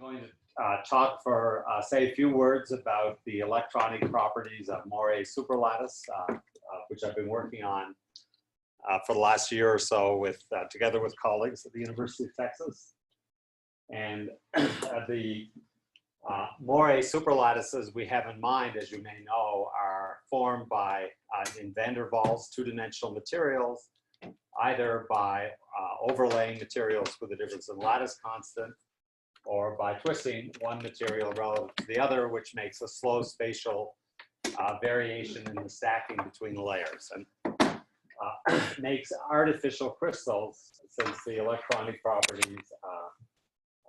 I'm going to talk for, say a few words about the electronic properties of Moiré superlattice, which I've been working on for the last year or so with, together with colleagues at the University of Texas. And the Moiré superlattices we have in mind, as you may know, are formed by, in van der Waals, two-dimensional materials, either by overlaying materials with a difference in lattice constant, or by twisting one material relative to the other, which makes a slow spatial variation in the stacking between the layers, and makes artificial crystals, since the electronic properties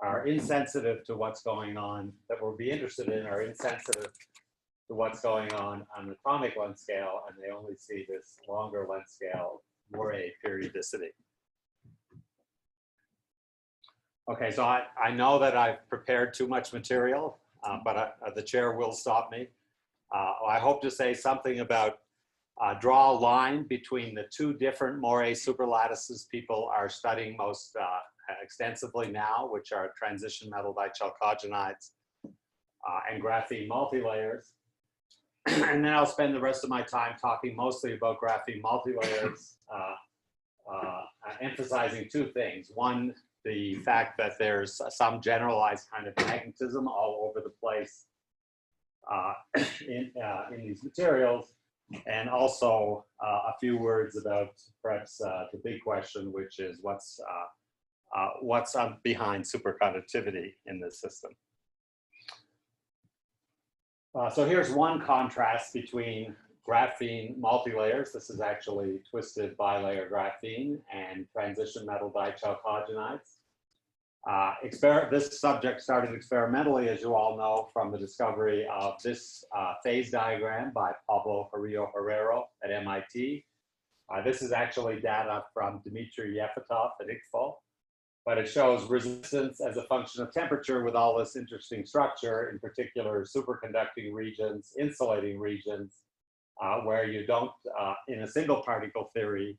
are insensitive to what's going on, that we'll be interested in are insensitive to what's going on an atomic length scale, and they only see this longer length scale, Moiré periodicity. Okay, so I know that I've prepared too much material, but the chair will stop me. I hope to say something about draw a line between the two different Moiré superlattices people are studying most extensively now, which are transition metal dichalcogenides and graphene multilayers. And then I'll spend the rest of my time talking mostly about graphene multilayers, emphasizing two things. One, the fact that there's some generalized kind of magnetism all over the place in these materials, and also a few words about perhaps the big question, which is what's behind superconductivity in this system. So here's one contrast between graphene multilayers. This is actually twisted bilayer graphene and transition metal dichalcogenides. This subject started experimentally, as you all know, from the discovery of this phase diagram by Pablo Carrillo Herrero at MIT. This is actually data from Dmitry Yefetov at ICFO, but it shows resistance as a function of temperature with all this interesting structure, in particular superconducting regions, insulating regions, where you don't, in a single particle theory,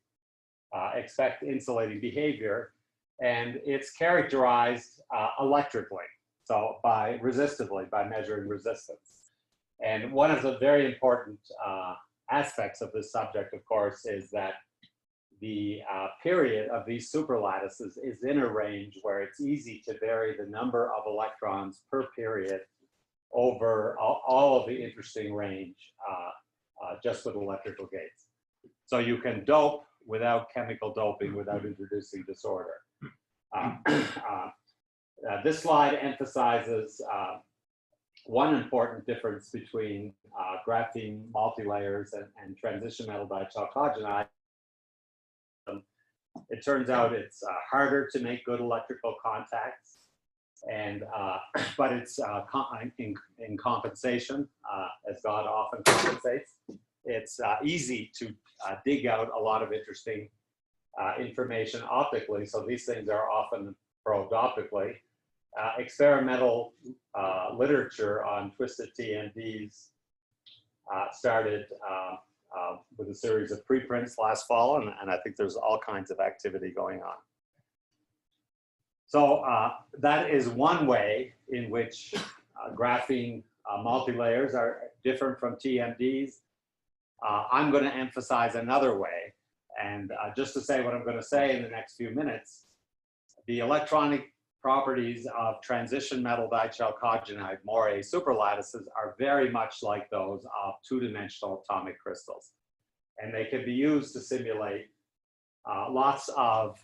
expect insulating behavior. And it's characterized electrically, so resistively, by measuring resistance. And one of the very important aspects of this subject, of course, is that the period of these superlattices is in a range where it's easy to vary the number of electrons per period over all of the interesting range just with electrical gates. So you can dope without chemical doping, without introducing disorder. This slide emphasizes one important difference between graphene multilayers and transition metal dichalcogenide. It turns out it's harder to make good electrical contacts, and but it's in compensation, as God often compensates. It's easy to dig out a lot of interesting information optically, so these things are often probed optically. Experimental literature on twisted TMDs started with a series of preprints last fall, and I think there's all kinds of activity going on. So that is one way in which graphene multilayers are different from TMDs. I'm going to emphasize another way. And just to say what I'm going to say in the next few minutes, the electronic properties of transition metal dichalcogenide Moiré superlattices are very much like those of two-dimensional atomic crystals. And they can be used to simulate lots of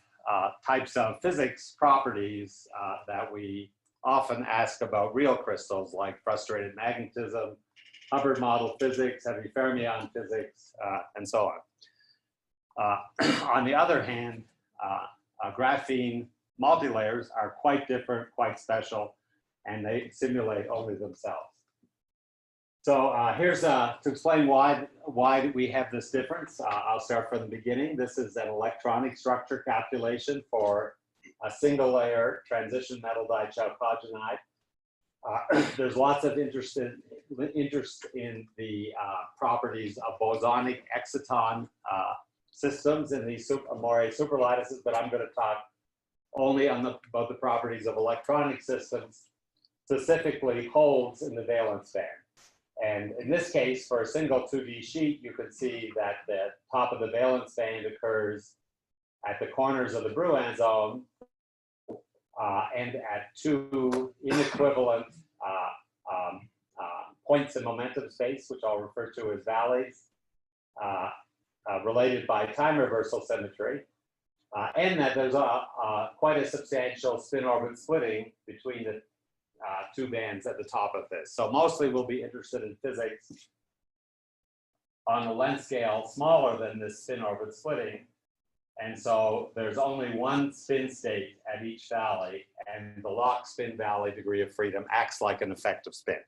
types of physics properties that we often ask about real crystals, like frustrated magnetism, Hubbard model physics, heavy fermion physics, and so on. On the other hand, graphene multilayers are quite different, quite special, and they simulate only themselves. So here's to explain why we have this difference. I'll start from the beginning. This is an electronic structure calculation for a single layer transition metal dichalcogenide. There's lots of interest in the properties of bosonic exciton systems in these Moiré superlattices, but I'm going to talk only on about the properties of electronic systems. specifically holds in the valence band. And in this case, for a single 2D sheet, you can see that the top of the valence band occurs at the corners of the Brouin zone and at two inequivalent points in momentum space, which I'll refer to as valleys, related by time reversal symmetry, and that there's quite a substantial spin-orbit splitting between the two bands at the top of this. So mostly we'll be interested in physics on a length scale smaller than this spin-orbit splitting. And so there's only one spin state at each valley, and the lock spin valley degree of freedom acts like an effective spin.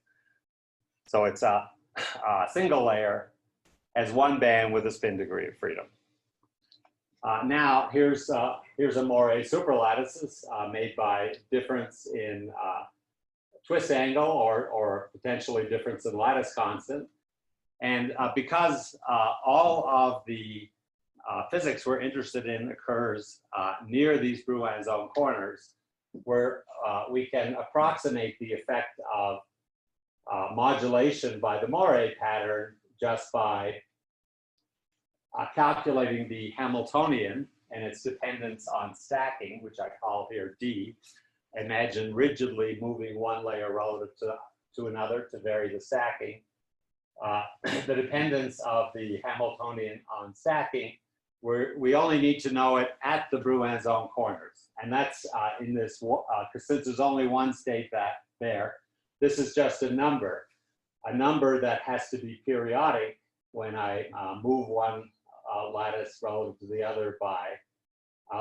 So it's a single layer as one band with a spin degree of freedom. Now here's a Moiré superlattices made by difference in twist angle or potentially difference in lattice constant. And because all of the physics we're interested in occurs near these Brouin zone corners, where we can approximate the effect of modulation by the Moiré pattern just by calculating the Hamiltonian and its dependence on stacking, which I call here D. Imagine rigidly moving one layer relative to another to vary the stacking. The dependence of the Hamiltonian on stacking, we only need to know it at the Brouin zone corners. And that's in this, since there's only one state there, this is just a number that has to be periodic when I move one lattice relative to the other by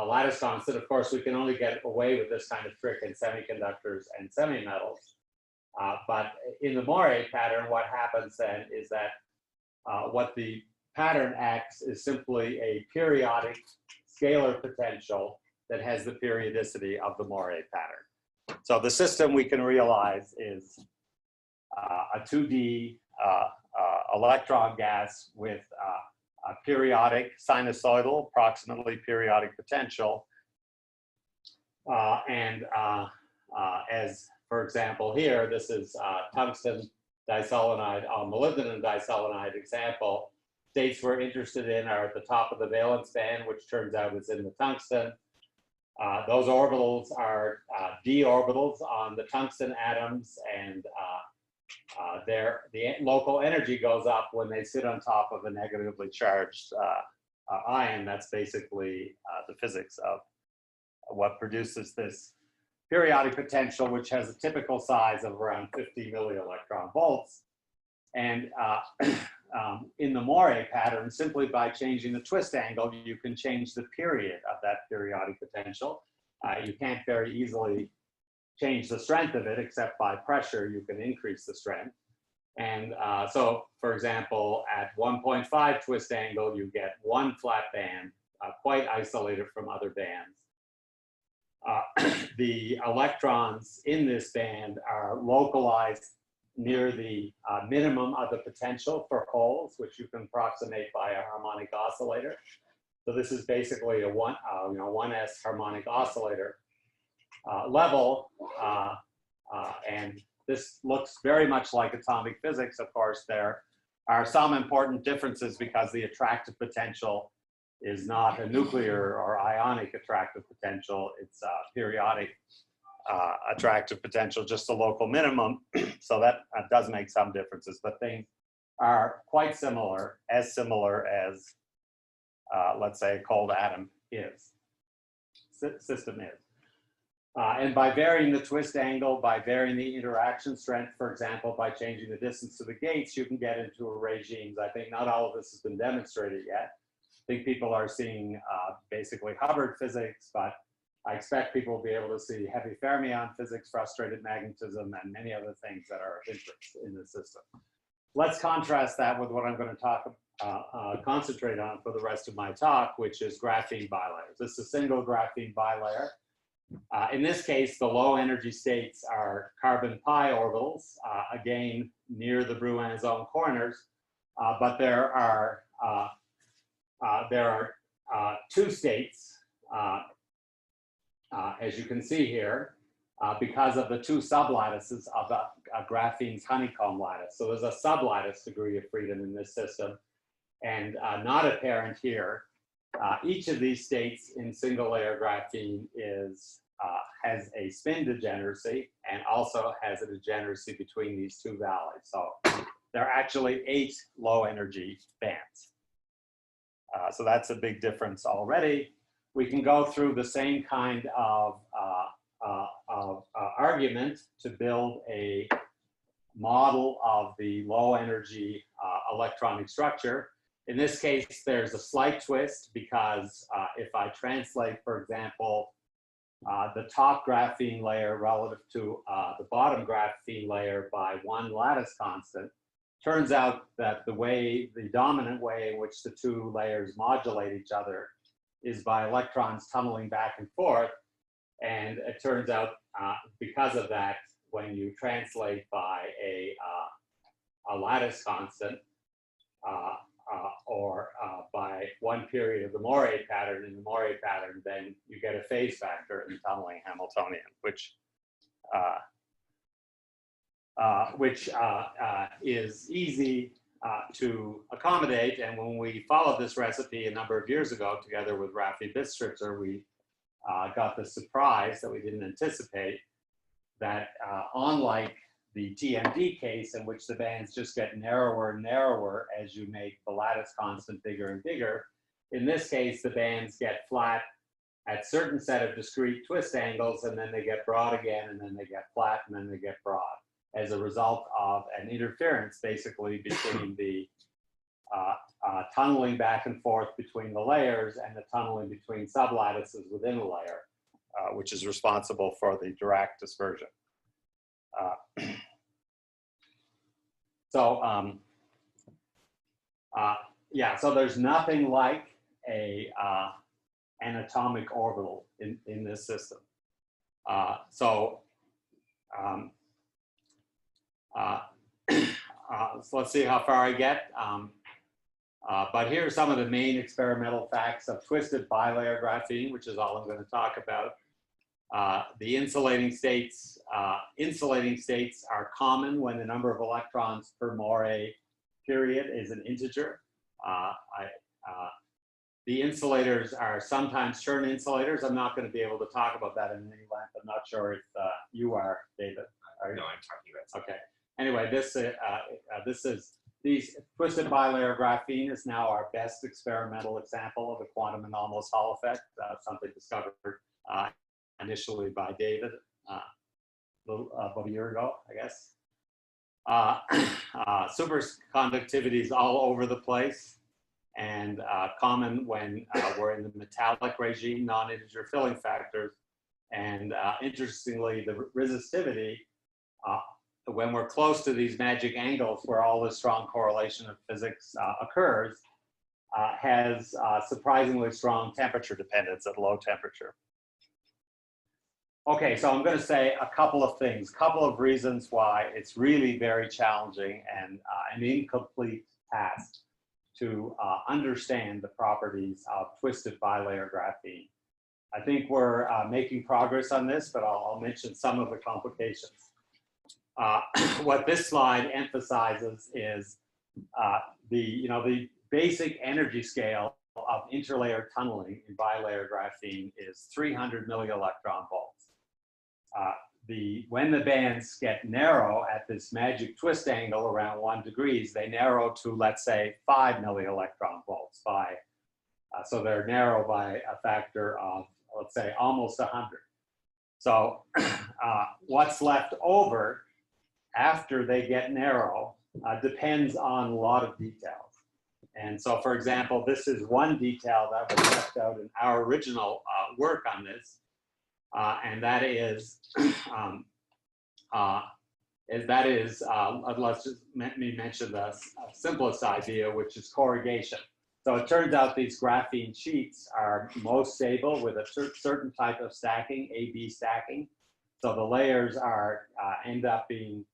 lattice constant. Of course, we can only get away with this kind of trick in semiconductors and semi-metals. But in the Moiré pattern, what happens then is that what the pattern acts is simply a periodic scalar potential that has the periodicity of the Moiré pattern. So the system we can realize is a 2D electron gas with a periodic sinusoidal, approximately periodic potential. As for example here, this is tungsten diselenide, molybdenum diselenide example. States we're interested in are at the top of the valence band, which turns out is in the tungsten. Those orbitals are d orbitals on the tungsten atoms, and the local energy goes up when they sit on top of a negatively charged ion. That's basically the physics of what produces this periodic potential, which has a typical size of around 50 millielectron volts. And in the Moiré pattern, simply by changing the twist angle, you can change the period of that periodic potential. You can't very easily change the strength of it, except by pressure, you can increase the strength. And so, for example, at 1.5 twist angle, you get one flat band, quite isolated from other bands. The electrons in this band are localized near the minimum of the potential for holes, which you can approximate by a harmonic oscillator. So this is basically a 1s harmonic oscillator level, and this looks very much like atomic physics. Of course, there are some important differences because the attractive potential is not a nuclear or ionic attractive potential. It's a periodic attractive potential, just a local minimum. So that does make some differences, but things are quite similar as, let's say, a cold atom system is. And by varying the twist angle, by varying the interaction strength, for example, by changing the distance to the gates, you can get into regimes. I think not all of this has been demonstrated yet. I think people are seeing basically Hubbard physics, but I expect people will be able to see heavy fermion physics, frustrated magnetism, and many other things that are of interest in the system. Let's contrast that with what I'm going to concentrate on for the rest of my talk, which is graphene bilayers. This is a single graphene bilayer. In this case, the low energy states are carbon pi orbitals, again, near the Brouin zone corners, but there are two states, as you can see here. because of the two sublattices of a graphene's honeycomb lattice. So there's a sublattice degree of freedom in this system, and not apparent here. Each of these states in single layer graphene has a spin degeneracy and also has a degeneracy between these two valleys. So there are actually 8 low energy bands. So that's a big difference already. We can go through the same kind of argument to build a model of the low energy electronic structure. In this case, there's a slight twist because if I translate, for example, the top graphene layer relative to the bottom graphene layer by 1 lattice constant, turns out that the dominant way in which the two layers modulate each other is by electrons tunneling back and forth. And it turns out because of that, when you translate by a lattice constant, or by 1 period of the Moiré pattern in the Moiré pattern, then you get a phase factor in the tunneling Hamiltonian, which is easy to accommodate. And when we followed this recipe a number of years ago, together with Rafi Bistritzer, we got the surprise that we didn't anticipate that unlike the TMD case, in which the bands just get narrower and narrower as you make the lattice constant bigger and bigger, in this case, the bands get flat at certain set of discrete twist angles, and then they get broad again, and then they get flat, and then they get broad, as a result of an interference basically between the tunneling back and forth between the layers and the tunneling between sublattices within a layer, which is responsible for the Dirac dispersion. So there's nothing like an atomic orbital in this system. So let's see how far I get. But here are some of the main experimental facts of twisted bilayer graphene, which is all I'm going to talk about. The insulating states are common when the number of electrons per Moiré period is an integer. The insulators are sometimes Chern insulators. I'm not going to be able to talk about that in any length. I'm not sure if you are, David. Are you? No, I'm talking about. Okay. Anyway, these twisted bilayer graphene is now our best experimental example of a quantum anomalous Hall effect, something discovered initially by David about a year ago, I guess. Superconductivity is all over the place and common when we're in the metallic regime, non-integer filling factors. And interestingly, the resistivity, when we're close to these magic angles where all this strong correlation of physics occurs, has surprisingly strong temperature dependence at low temperature. Okay, so I'm going to say a couple of things, couple of reasons why it's really very challenging and an incomplete task to understand the properties of twisted bilayer graphene. I think we're making progress on this, but I'll mention some of the complications. What this slide emphasizes is the basic energy scale of interlayer tunneling in bilayer graphene is 300 millielectron volts. When the bands get narrow at this magic twist angle around 1 degree, they narrow to, let's say, 5 millielectron volts. So they're narrow by a factor of, let's say, almost 100. So what's left over after they get narrow depends on a lot of details. And so, for example, this is one detail that was left out in our original work on this. And that is, let's just let me mention the simplest idea, which is corrugation. So it turns out these graphene sheets are most stable with a certain type of stacking, AB stacking. So the layers end up being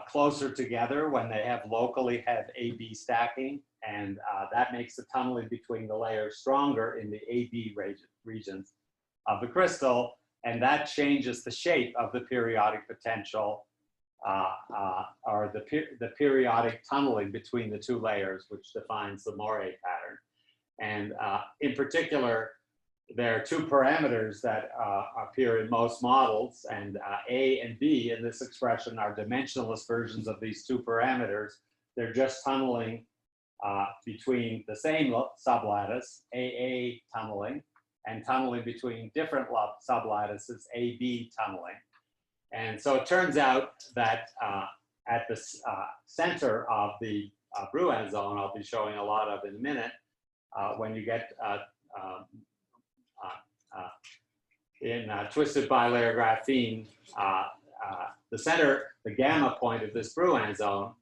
closer together when they locally have AB stacking, and that makes the tunneling between the layers stronger in the AB regions of the crystal, and that changes the shape of the periodic potential or the periodic tunneling between the two layers, which defines the Moiré pattern. And in particular, there are two parameters that appear in most models, and A and B in this expression are dimensionless versions of these two parameters. They're just tunneling between the same sublattice, AA tunneling, and tunneling between different sublattices, AB tunneling. And so it turns out that at the center of the Brouin zone, I'll be showing a lot of in a minute, when you get in twisted bilayer graphene, the center, the gamma point of this Brouin zone,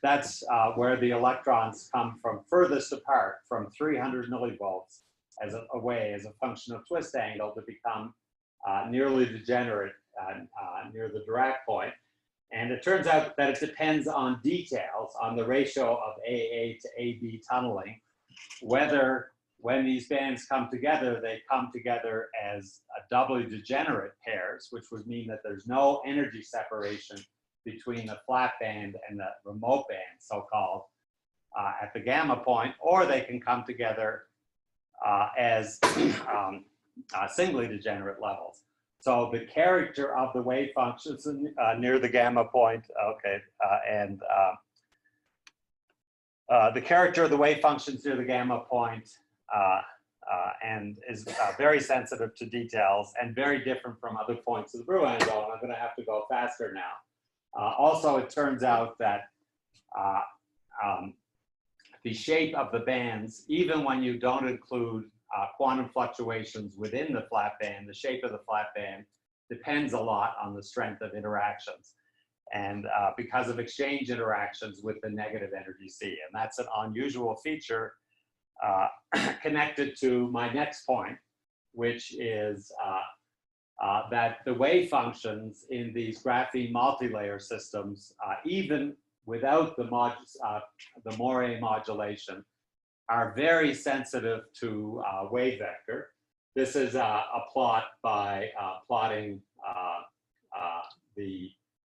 that's where the electrons come from furthest apart, from 300 millivolts away as a function of twist angle, to become nearly degenerate near the Dirac point. And it turns out that it depends on details, on the ratio of AA to AB tunneling, whether when these bands come together, they come together as doubly degenerate pairs, which would mean that there's no energy separation between the flat band and the remote band, so-called, at the gamma point, or they can come together as singly degenerate levels. So the character of the wave functions near the gamma point, okay, the character of the wave functions near the gamma point and is very sensitive to details and very different from other points of the Brouin zone. I'm going to have to go faster now. Also, it turns out that the shape of the bands, even when you don't include quantum fluctuations within the flat band, the shape of the flat band depends a lot on the strength of interactions. And because of exchange interactions with the negative energy C. And that's an unusual feature connected to my next point, which is that the wave functions in these graphene multilayer systems, even without the Moiré modulation, are very sensitive to wave vector. This is a plot by plotting the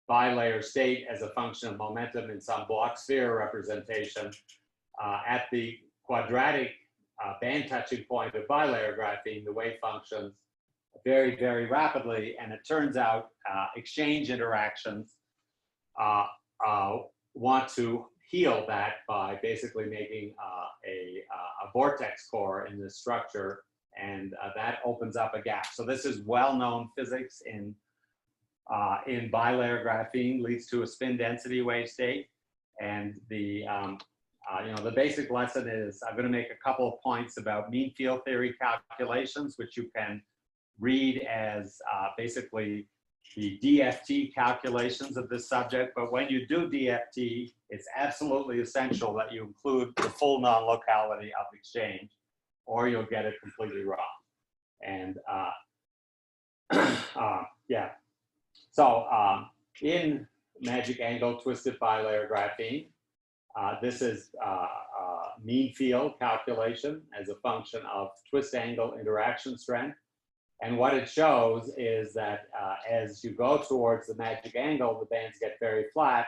bilayer state as a function of momentum in some block sphere representation at the quadratic band touching point of bilayer graphene. The wave functions very, very rapidly, and it turns out exchange interactions want to heal that by basically making a vortex core in this structure, and that opens up a gap. So this is well-known physics in bilayer graphene, leads to a spin density wave state. And the the basic lesson is I'm going to make a couple of points about mean field theory calculations, which you can read as basically the DFT calculations of this subject. But when you do DFT, it's absolutely essential that you include the full non-locality of exchange, or you'll get it completely wrong. And yeah, so in magic angle twisted bilayer graphene, this is mean field calculation as a function of twist angle interaction strength. And what it shows is that as you go towards the magic angle, the bands get very flat.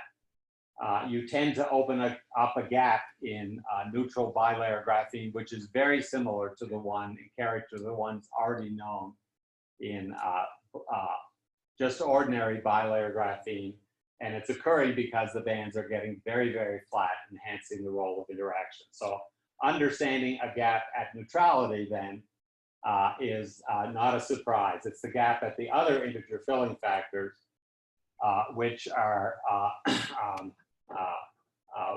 You tend to open up a gap in neutral bilayer graphene, which is very similar to the one in character, the ones already known in just ordinary bilayer graphene. And it's occurring because the bands are getting very, very flat, enhancing the role of interaction. So understanding a gap at neutrality then is not a surprise. It's the gap at the other integer filling factors, which are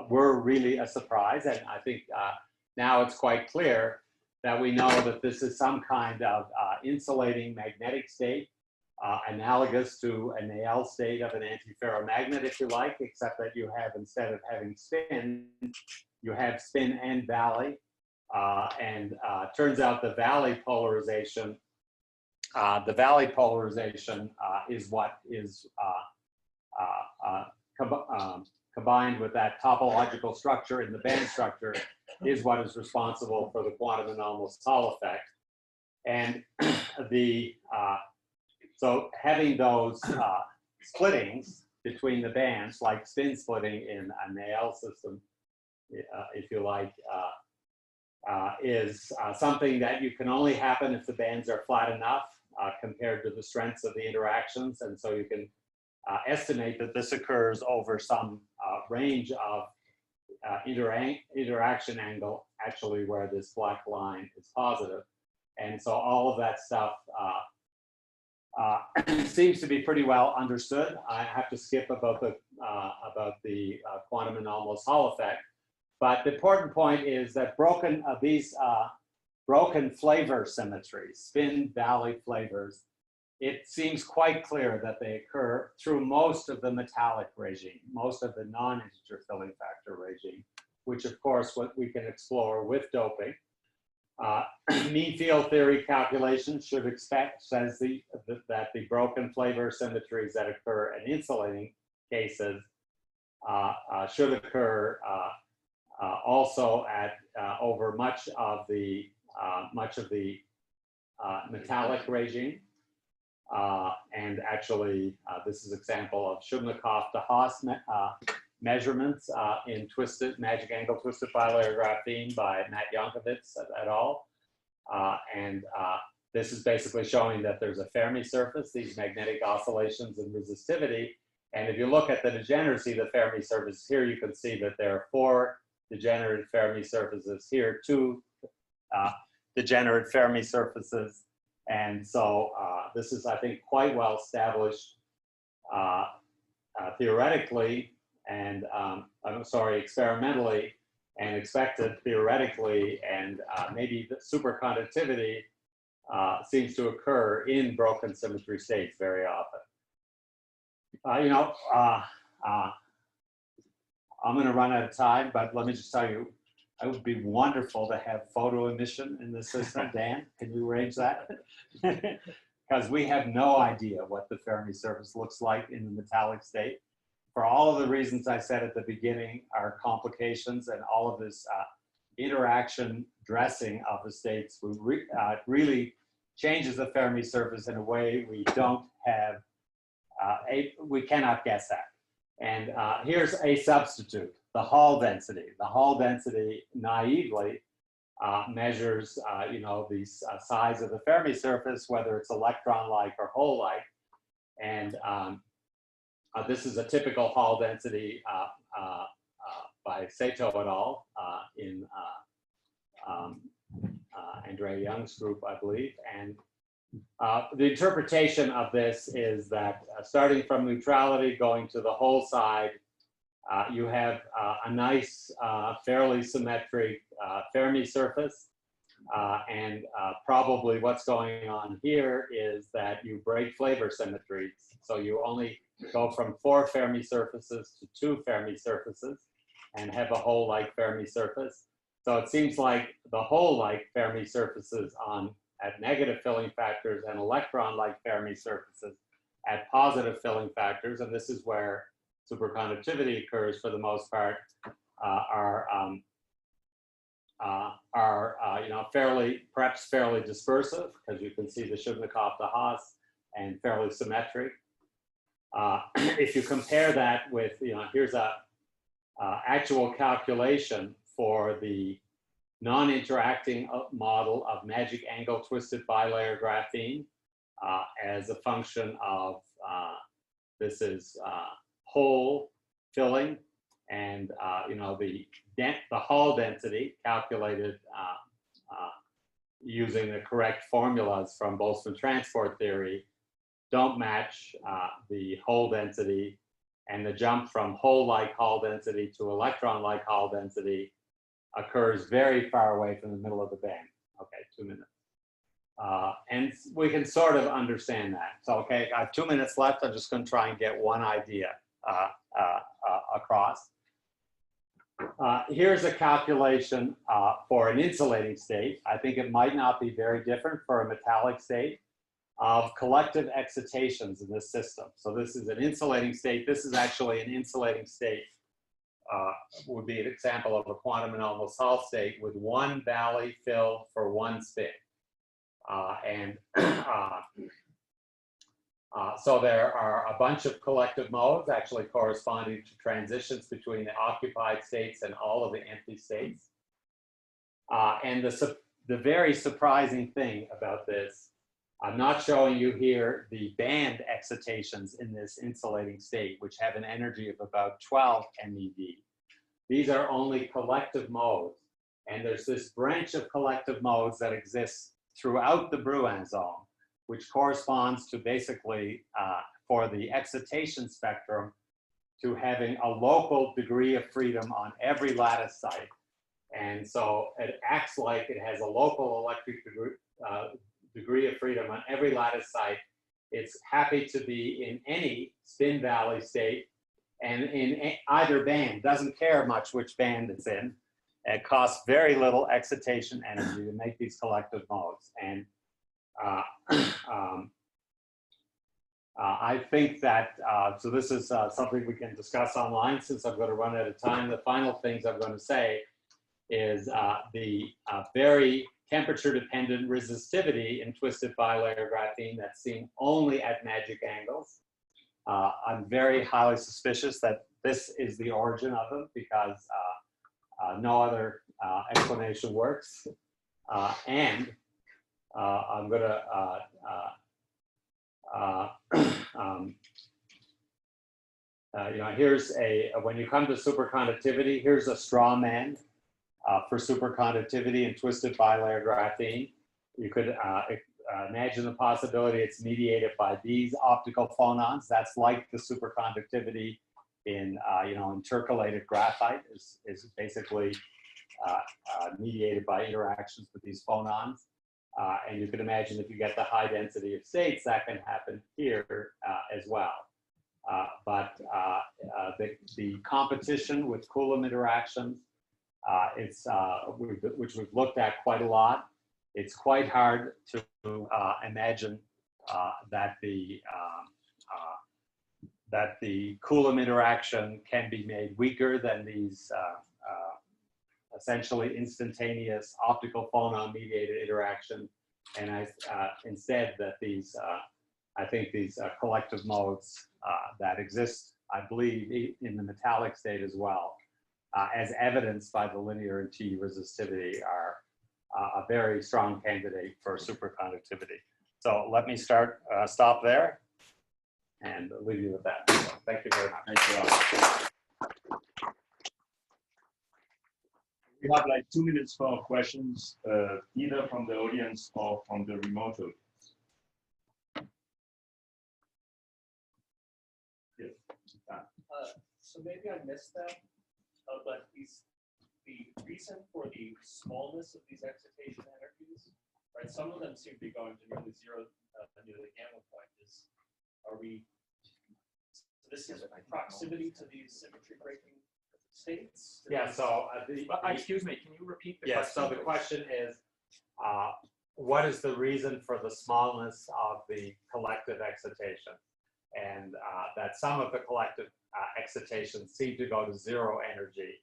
were really a surprise. And I think now it's quite clear that we know that this is some kind of insulating magnetic state, analogous to an Al state of an antiferromagnet, if you like, except that you have, instead of having spin, you have spin and valley. Turns out the valley polarization is what is combined with that topological structure in the band structure is what is responsible for the quantum anomalous Hall effect. And so having those splittings between the bands, like spin splitting in an AL system, if you like, is something that you can only happen if the bands are flat enough compared to the strengths of the interactions. And so you can estimate that this occurs over some range of interaction angle, actually where this black line is positive. And so all of that stuff seems to be pretty well understood. I have to skip about the quantum anomalous Hall effect. But the important point is that these broken flavor symmetries, spin valley flavors, it seems quite clear that they occur through most of the metallic regime, most of the non-integer filling factor regime, which of course what we can explore with doping. Mean field theory calculation should expect, says that the broken flavor symmetries that occur in insulating cases should occur also at over much of the metallic regime. And actually, this is an example of Shubnikov-de-Haas measurements in magic angle twisted bilayer graphene by Matt Yankovitz et al. And this is basically showing that there's a Fermi surface, these magnetic oscillations and resistivity. And if you look at the degeneracy of the Fermi surface here, you can see that there are 4 degenerate Fermi surfaces here, 2 degenerate Fermi surfaces. And so this is, I think, quite well established theoretically and, I'm sorry, experimentally, and expected theoretically, and maybe the superconductivity seems to occur in broken symmetry states very often. I'm going to run out of time, but let me just tell you, it would be wonderful to have photo emission in the system. Dan, can you arrange that? Because we have no idea what the Fermi surface looks like in the metallic state. For all of the reasons I said at the beginning, our complications and all of this interaction dressing of the states really changes the Fermi surface in a way we don't have, we cannot guess at. And here's a substitute, the Hall density. The Hall density naively measures, the size of the Fermi surface, whether it's electron-like or hole-like. And this is a typical Hall density by Sato et al. In Andrea Young's group, I believe. And the interpretation of this is that starting from neutrality, going to the whole side, you have a nice, fairly symmetric Fermi surface. And probably what's going on here is that you break flavor symmetries. So you only go from 4 Fermi surfaces to 2 Fermi surfaces and have a hole-like Fermi surface. So it seems like the hole-like Fermi surfaces at negative filling factors and electron-like Fermi surfaces at positive filling factors, and this is where superconductivity occurs for the most part, are perhaps fairly dispersive, because you can see the Shubnikov-de-Haas, and fairly symmetric. If you compare that with, here's a actual calculation for the non-interacting model of magic angle twisted bilayer graphene as a function of, this is hole filling, and the Hall density calculated using the correct formulas from Boltzmann transport theory don't match the hole density, and the jump from hole-like Hall density to electron-like Hall density occurs very far away from the middle of the band. Okay, 2 minutes. And we can sort of understand that. So, okay, I have 2 minutes left. I'm just going to try and get one idea across. Here's a calculation for an insulating state. I think it might not be very different for a metallic state, of collective excitations in this system. So this is an insulating state. This is actually an insulating state. Would be an example of a quantum anomalous Hall state with 1 valley fill for 1 spin. So there are a bunch of collective modes actually corresponding to transitions between the occupied states and all of the empty states. And the very surprising thing about this, I'm not showing you here the band excitations in this insulating state, which have an energy of about 12 MeV. These are only collective modes. And there's this branch of collective modes that exists throughout the Brouin zone, which corresponds to basically, for the excitation spectrum, to having a local degree of freedom on every lattice site. And so it acts like it has a local electric degree of freedom on every lattice site. It's happy to be in any spin valley state and in either band, doesn't care much which band it's in. It costs very little excitation energy to make these collective modes. And I think that, so this is something we can discuss online since I'm going to run out of time. The final things I'm going to say is the very temperature-dependent resistivity in twisted bilayer graphene that's seen only at magic angles. I'm very highly suspicious that this is the origin of them because no other explanation works. And I'm going to you know, here's when you come to superconductivity, here's a straw man for superconductivity in twisted bilayer graphene. You could imagine the possibility it's mediated by these optical phonons. That's like the superconductivity in you know, intercalated graphite is basically mediated by interactions with these phonons. And you can imagine if you get the high density of states, that can happen here as well. But the competition with Coulomb interactions, which we've looked at quite a lot, it's quite hard to imagine that the Coulomb interaction can be made weaker than these essentially instantaneous optical phonon-mediated interaction, and instead that these, I think these collective modes that exist, I believe, in the metallic state as well, as evidenced by the linear and T resistivity, are a very strong candidate for superconductivity. So let me stop there and leave you with that. So thank you very much. Thank you all. We have like 2 minutes for questions, either from the audience or from the remote audience. Yes. So maybe I missed that, but the reason for the smallness of these excitation energies, right? Some of them seem to be going to nearly zero near the gamma point. So this is proximity to these symmetry breaking states? Yeah, so excuse me, can you repeat the question? So the question is, what is the reason for the smallness of the collective excitation? And that some of the collective excitations seem to go to zero energy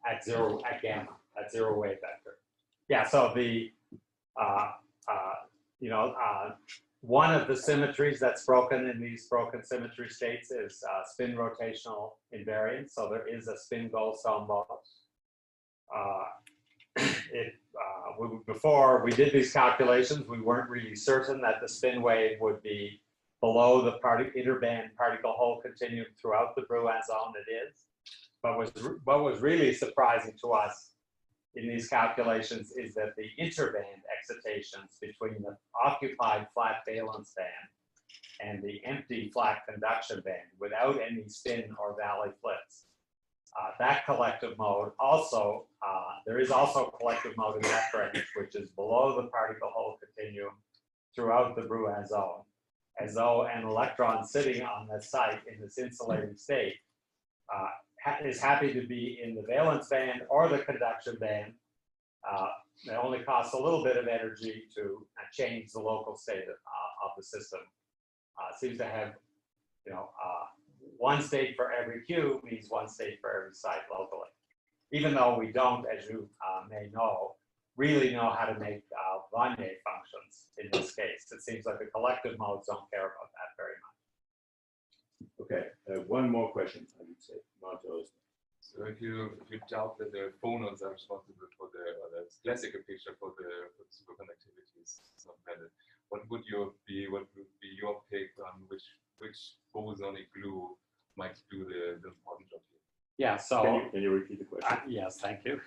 at gamma, at zero wave vector. Yeah, so the, you know, one of the symmetries that's broken in these broken symmetry states is spin rotational invariance. So there is a spin Goldstone mode. Before we did these calculations, we weren't really certain that the spin wave would be below the interband particle hole continuum throughout the Brouin zone. It is. But what was really surprising to us in these calculations is that the interband excitations between the occupied flat valence band and the empty flat conduction band without any spin or valley flips, that collective mode also, there is also collective mode in that branch, which is below the particle hole continuum throughout the Brouin zone, as though an electron sitting on the site in this insulating state is happy to be in the valence band or the conduction band. It only costs a little bit of energy to change the local state of the system. Seems to have, you know, one state for every Q means one state for every site locally. Even though we don't, as you may know, really know how to make Wagner functions in this case. It seems like the collective modes don't care about that very much. Okay, one more question, I would say, not those. So if you doubt that the phonons are responsible for the, or the classical picture for the superconductivities, it's not valid. What would be your take on which bosonic glue might do the important job here? Yeah, so Can you repeat the question? yes, thank you.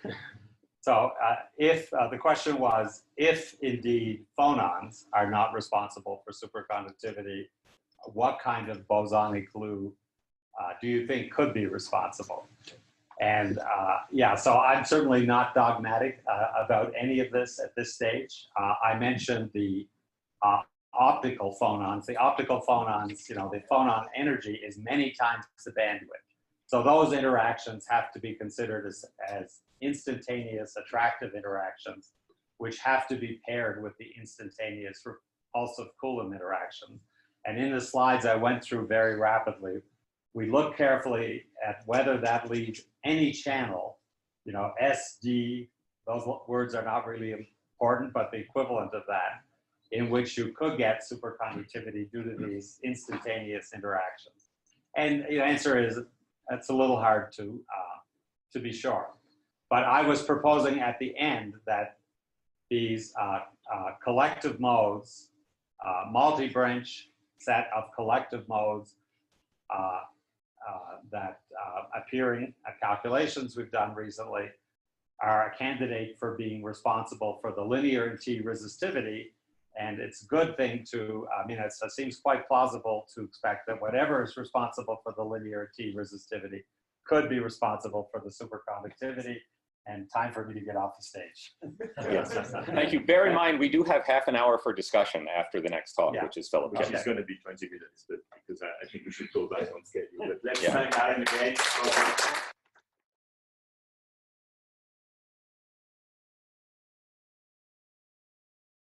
So if the question was, if indeed phonons are not responsible for superconductivity, what kind of bosonic glue do you think could be responsible? And yeah, so I'm certainly not dogmatic about any of this at this stage. I mentioned the optical phonons. The optical phonons, you know, the phonon energy is many times the bandwidth. So those interactions have to be considered as instantaneous attractive interactions, which have to be paired with the instantaneous repulsive Coulomb interaction. And in the slides I went through very rapidly, we look carefully at whether that leaves any channel, you know, SD, those words are not really important, but the equivalent of that, in which you could get superconductivity due to these instantaneous interactions. And the answer is, that's a little hard to be sure. But I was proposing at the end that these collective modes, multi-branch set of collective modes that appear in calculations we've done recently are a candidate for being responsible for the linear and T resistivity. And it's a good thing to, I mean, it seems quite plausible to expect that whatever is responsible for the linear T resistivity could be responsible for the superconductivity. And time for me to get off the stage. Yes. Thank you. Bear in mind, we do have half an hour for discussion after the next talk, Yeah. which is Philip. Which is going to be 20 minutes, but because I think we should go back on schedule. But let's Yeah. thank Allan again.